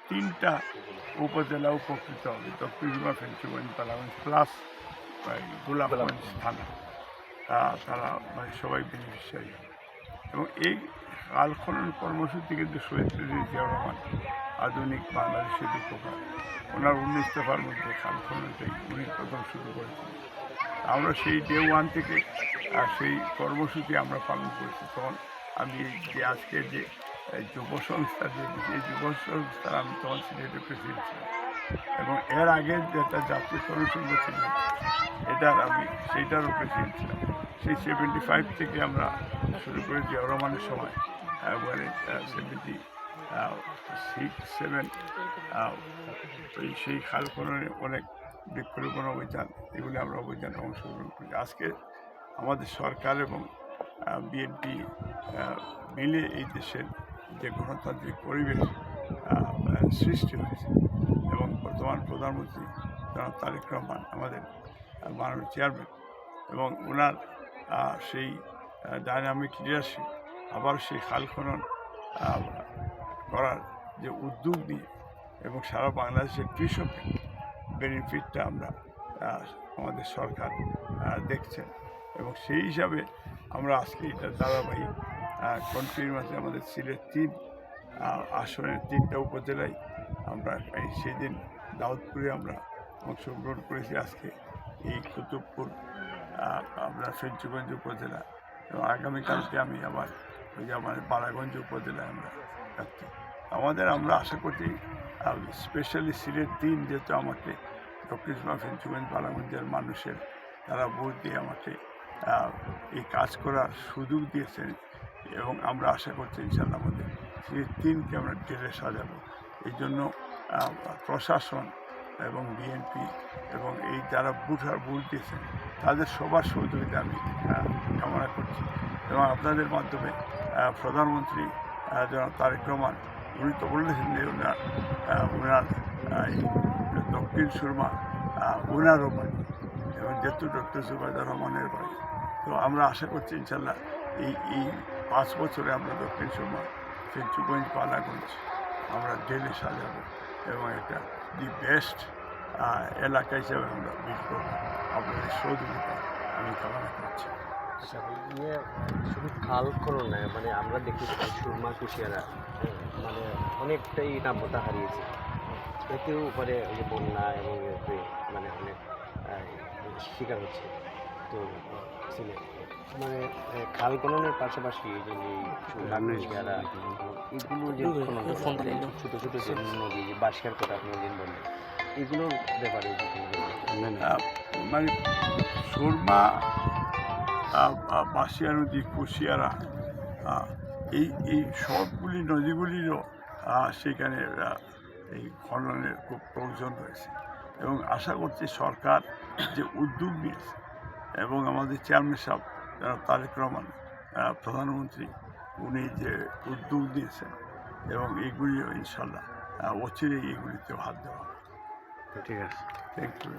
3টা উপজেলা উপকৃত হবে, দক্ষিণ সুরমা, ফেঞ্চুগঞ্জ, বালাগঞ্জ প্লাস গোলাপগঞ্জ থানা, তারা সবাই বেনিফিশিয়ারি হবে। এবং এই খাল খনন কর্মসূচি কিন্তু শহীদ প্রেসিডেন্ট জিয়াউর রহমান আধুনিক বাংলাদেশের উপকার, ওনার 19 দফার মধ্যে খাল খননটাই উনি প্রথম শুরু করেছিলেন। আমরা সেই ডে 1 থেকে সেই কর্মসূচি আমরা পালন করেছি। তখন আমি যে আজকে যে যুব সংস্থা, যে যুব সংস্থার আমি তখন সিলেটের প্রেসিডেন্ট ছিলাম, এবং এর আগে যেটা জাতীয় তরুণ ছিল এটার আমি সেইটারও প্রেসিডেন্ট ছিলাম। সেই 75 থেকে আমরা শুরু করে জিয়াউর রহমানের সময় মানে 76-7 সেই খাল খননে অনেক বৃক্ষরোপণ অভিযান, এগুলি আমরা অভিযানে অংশগ্রহণ করি। আজকে আমাদের সরকার এবং বিএনপি মিলে এই দেশের যে গণতান্ত্রিক পরিবেশ সৃষ্টি হয়েছে, এবং বর্তমান প্রধানমন্ত্রী জনাব তারেক রহমান আমাদের মাননীয় চেয়ারম্যান, এবং ওনার সেই ডাইনামিক লিডারশিপ, আবার সেই খাল খনন করার যে উদ্যোগ নিয়ে, এবং সারা বাংলাদেশের কৃষকের বেনিফিটটা আমরা আমাদের সরকার দেখছেন, এবং সেই হিসাবে আমরা আজকে এটা ধারাবাহিক কন্টিনিউয়াসলি আমাদের সিলেট 3 আসনের 3টা উপজেলায় আমরা সেদিন দাউদপুরে আমরা অংশগ্রহণ করেছি। আজকে এই কুতুবপুর আমরা ফেঞ্চুগঞ্জ উপজেলা, এবং আগামীকালকে আমি আবার ওই যে আমার বালাগঞ্জ উপজেলায় আমরা যাচ্ছি। আমরা আশা করছি স্পেশালি সিলেট 3, যেহেতু আমাকে দক্ষিণ সুরমা, ফেঞ্চুগঞ্জ, বালাগঞ্জের মানুষের তারা ভোট দিয়ে আমাকে এই কাজ করার সুযোগ দিয়েছেন, এবং আমরা আশা করছি ইনশাআল্লাহ আমাদের সিলেট 3কে আমরা ঢেলে সাজাবো। এই জন্য প্রশাসন এবং বিএনপি এবং এই যারা ভোট দিয়েছেন তাদের সবার সহযোগিতা আমি কামনা করছি, এবং আপনাদের মাধ্যমে প্রধানমন্ত্রী জনাব তারেক রহমান উনি তো বলেছেন যে ওনার দক্ষিণ সুরমা ওনারও বাড়ি, এবং যেহেতু ডক্টর জুবাইদুর রহমানের বাড়ি, তো আমরা আশা করছি ইনশাল্লাহ এই 5 বছরে আমরা দক্ষিণ সুরমা, ফেঞ্চুগঞ্জ, বালাগঞ্জ আমরা ঢেলে সাজাবো, এবং একটা দি বেস্ট এলাকা হিসেবে আমরা বিল করবো। আপনাদের সহযোগিতা আমি কামনা করছি। আচ্ছা, শুধু খাল খনন নয়, মানে আমরা দেখি সুরমা, কুশিয়ারা মানে অনেকটাই নাব্যতা হারিয়েছে। এতেও মানে ওই যে বন্যা এবং মানে অনেক শিকার হচ্ছে। তো মানে খাল খননের পাশাপাশি এই যে কুশিয়ারা এগুলো যে ছোটো ছোটো যে নদী, যে বাঁশিয়ার কথা আপনি দিন বললেন, এগুলোর ব্যাপারে মানে সুরমা, বাঁশিয়া নদী, কুশিয়ারা, এই সবগুলি নদীগুলিরও সেখানে এই খননের খুব প্রয়োজন রয়েছে, এবং আশা করছি সরকার যে উদ্যোগ নিয়েছে, এবং আমাদের চেয়ারম্যান সাহেব যারা তারেক রহমান প্রধানমন্ত্রী, উনি যে উদ্যোগ নিয়েছেন, এবং এগুলিও ইনশাল্লাহ অচিরেই এগুলিতেও হাত দেওয়া হবে। ঠিক আছে, থ্যাংক ইউ।